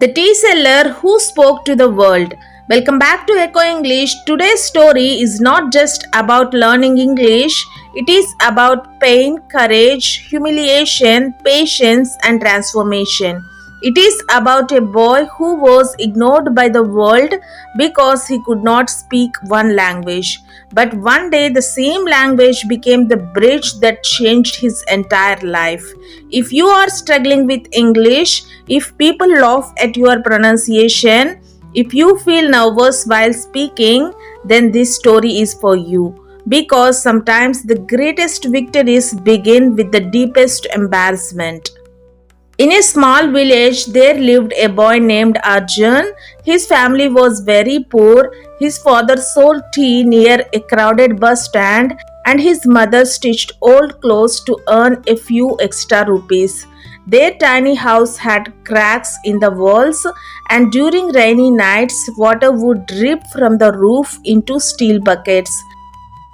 The tea seller who spoke to the world. Welcome back to Echo English. Today's story is not just about learning English, it is about pain, courage, humiliation, patience, and transformation. It is about a boy who was ignored by the world because he could not speak one language. But one day, the same language became the bridge that changed his entire life. If you are struggling with English, if people laugh at your pronunciation, if you feel nervous while speaking, then this story is for you. Because sometimes the greatest victories begin with the deepest embarrassment. In a small village, there lived a boy named Arjun. His family was very poor. His father sold tea near a crowded bus stand, and his mother stitched old clothes to earn a few extra rupees. Their tiny house had cracks in the walls, and during rainy nights, water would drip from the roof into steel buckets.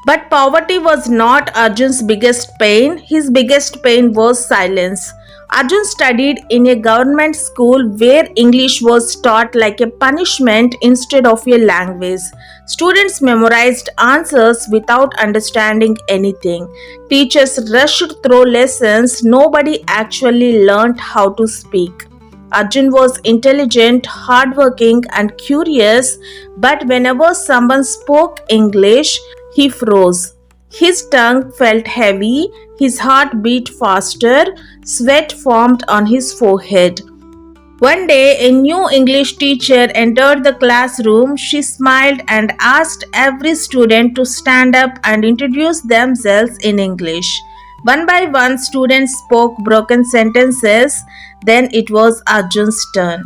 But poverty was not Arjun's biggest pain. His biggest pain was silence. Arjun studied in a government school where English was taught like a punishment instead of a language. Students memorized answers without understanding anything. Teachers rushed through lessons. Nobody actually learned how to speak. Arjun was intelligent, hardworking, and curious, but whenever someone spoke English, he froze. His tongue felt heavy, his heart beat faster, sweat formed on his forehead. One day, a new English teacher entered the classroom. She smiled and asked every student to stand up and introduce themselves in English. One by one, students spoke broken sentences. Then it was Arjun's turn.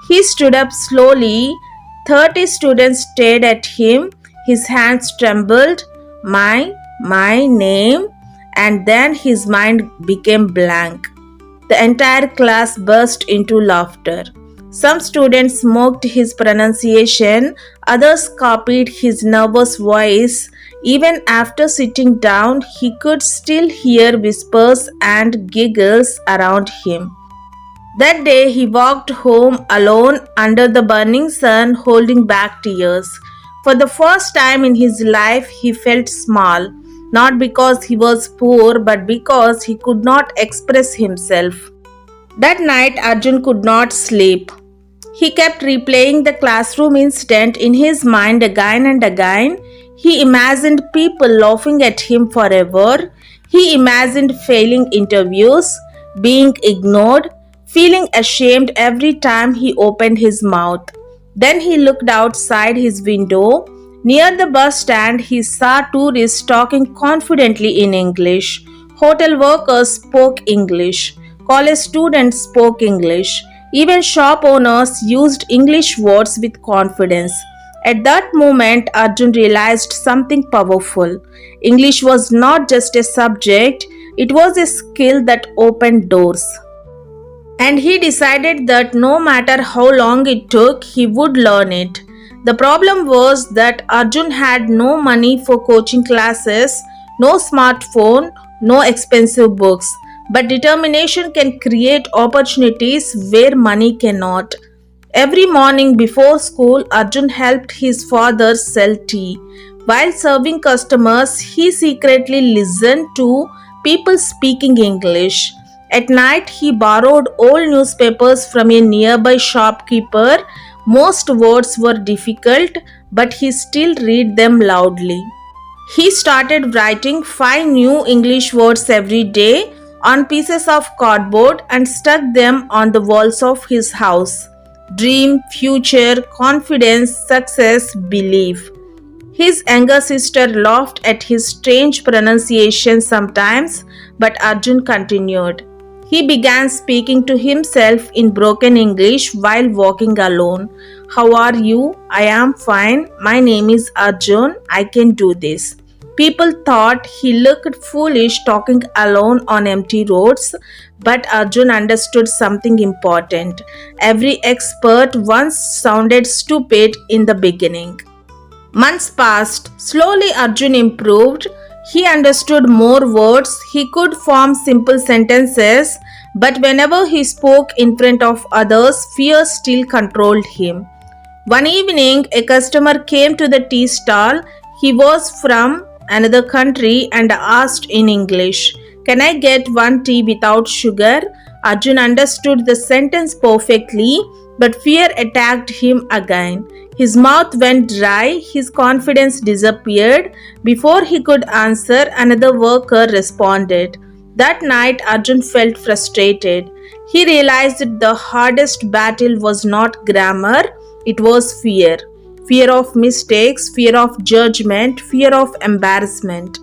He stood up slowly. 30 students stared at him. His hands trembled. My name, and then his mind became blank. The entire class burst into laughter. Some students mocked his pronunciation, others copied his nervous voice. Even after sitting down, he could still hear whispers and giggles around him. That day he walked home alone under the burning sun, holding back tears. For the first time in his life, he felt small, not because he was poor, but because he could not express himself. That night, Arjun could not sleep. He kept replaying the classroom incident in his mind again and again. He imagined people laughing at him forever. He imagined failing interviews, being ignored, feeling ashamed every time he opened his mouth. Then he looked outside his window. Near the bus stand, he saw tourists talking confidently in English. Hotel workers spoke English. College students spoke English. Even shop owners used English words with confidence. At that moment, Arjun realized something powerful. English was not just a subject, it was a skill that opened doors. And he decided that no matter how long it took, he would learn it. The problem was that Arjun had no money for coaching classes, no smartphone, no expensive books. But determination can create opportunities where money cannot. Every morning before school, Arjun helped his father sell tea. While serving customers, he secretly listened to people speaking English. At night, he borrowed old newspapers from a nearby shopkeeper. Most words were difficult, but he still read them loudly. He started writing 5 new English words every day on pieces of cardboard and stuck them on the walls of his house. Dream, future, confidence, success, belief. His younger sister laughed at his strange pronunciation sometimes, but Arjun continued. He began speaking to himself in broken English while walking alone. How are you? I am fine. My name is Arjun. I can do this. People thought he looked foolish talking alone on empty roads, but Arjun understood something important. Every expert once sounded stupid in the beginning. Months passed. Slowly, Arjun improved. He understood more words. He could form simple sentences. But whenever he spoke in front of others, fear still controlled him. One evening, a customer came to the tea stall. He was from another country and asked in English, "Can I get one tea without sugar?" Arjun understood the sentence perfectly, but fear attacked him again. His mouth went dry, his confidence disappeared. Before he could answer, another worker responded. That night, Arjun felt frustrated. He realized that the hardest battle was not grammar, it was fear. Fear of mistakes, fear of judgment, fear of embarrassment.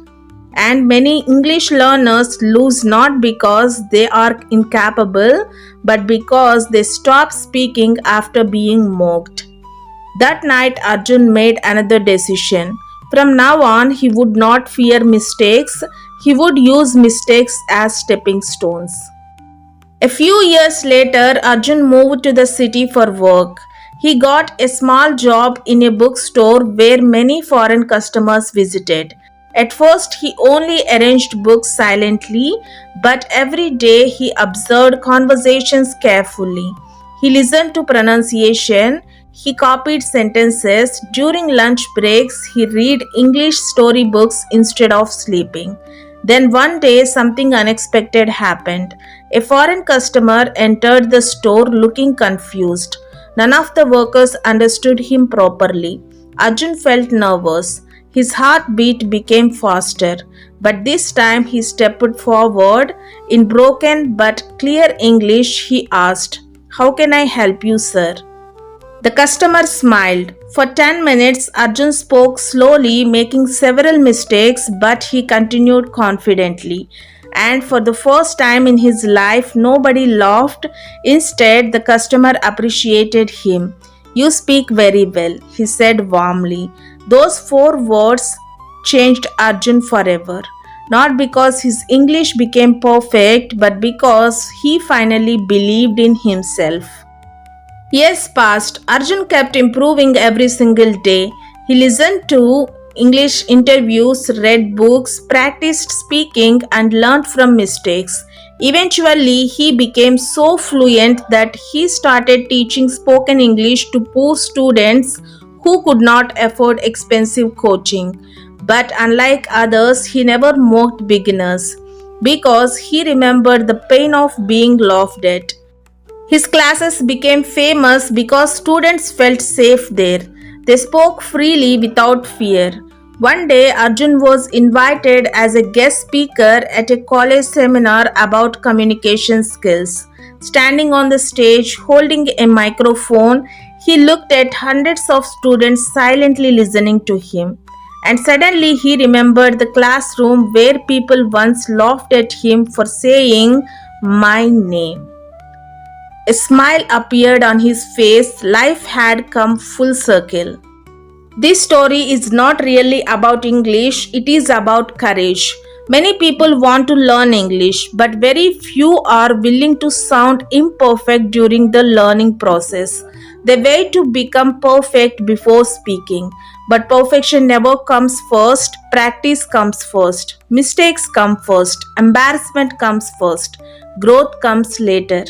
And many English learners lose not because they are incapable, but because they stop speaking after being mocked. That night, Arjun made another decision. From now on, he would not fear mistakes, he would use mistakes as stepping stones. A few years later, Arjun moved to the city for work. He got a small job in a bookstore where many foreign customers visited. At first, he only arranged books silently, but every day he observed conversations carefully. He listened to pronunciation, he copied sentences. During lunch breaks, he read English storybooks instead of sleeping. Then one day something unexpected happened. A foreign customer entered the store looking confused. None of the workers understood him properly. Arjun felt nervous. His heartbeat became faster. But this time he stepped forward. In broken but clear English, he asked, "How can I help you, sir?" The customer smiled. For 10 minutes, Arjun spoke slowly, making several mistakes, but he continued confidently. And for the first time in his life, nobody laughed. Instead, the customer appreciated him. "You speak very well," he said warmly. Those four words changed Arjun forever. Not because his English became perfect, but because he finally believed in himself. Years passed. Arjun kept improving every single day. He listened to English interviews, read books, practiced speaking, and learned from mistakes. Eventually, he became so fluent that he started teaching spoken English to poor students who could not afford expensive coaching. But unlike others, he never mocked beginners because he remembered the pain of being laughed at. His classes became famous because students felt safe there. They spoke freely without fear. One day, Arjun was invited as a guest speaker at a college seminar about communication skills. Standing on the stage, holding a microphone, he looked at hundreds of students silently listening to him. And suddenly, he remembered the classroom where people once laughed at him for saying, "My name." A smile appeared on his face. Life had come full circle. This story is not really about English, it is about courage. Many people want to learn English, but very few are willing to sound imperfect during the learning process. They wait to become perfect before speaking. But perfection never comes first, practice comes first, mistakes come first, embarrassment comes first, growth comes later.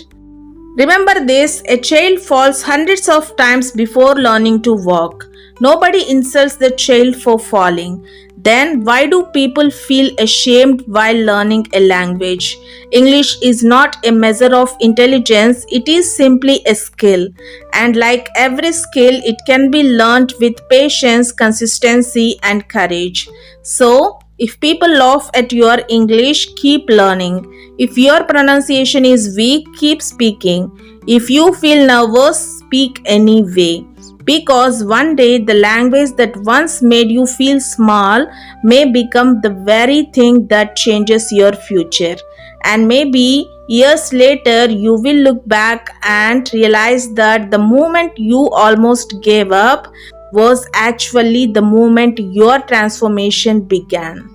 Remember this, a child falls hundreds of times before learning to walk. Nobody insults the child for falling. Then, why do people feel ashamed while learning a language? English is not a measure of intelligence, it is simply a skill. And like every skill, it can be learned with patience, consistency, and courage. So, if people laugh at your English, keep learning. If your pronunciation is weak, keep speaking. If you feel nervous, speak anyway. Because one day the language that once made you feel small may become the very thing that changes your future. And maybe years later you will look back and realize that the moment you almost gave up was actually the moment your transformation began.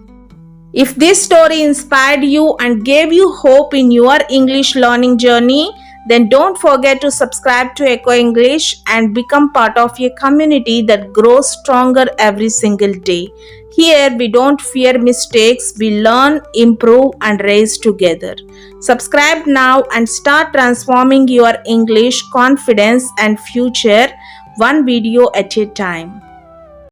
If this story inspired you and gave you hope in your English learning journey, then don't forget to subscribe to Echo English and become part of a community that grows stronger every single day. Here we don't fear mistakes, we learn, improve, and raise together. Subscribe now and start transforming your English confidence and future one video at a time.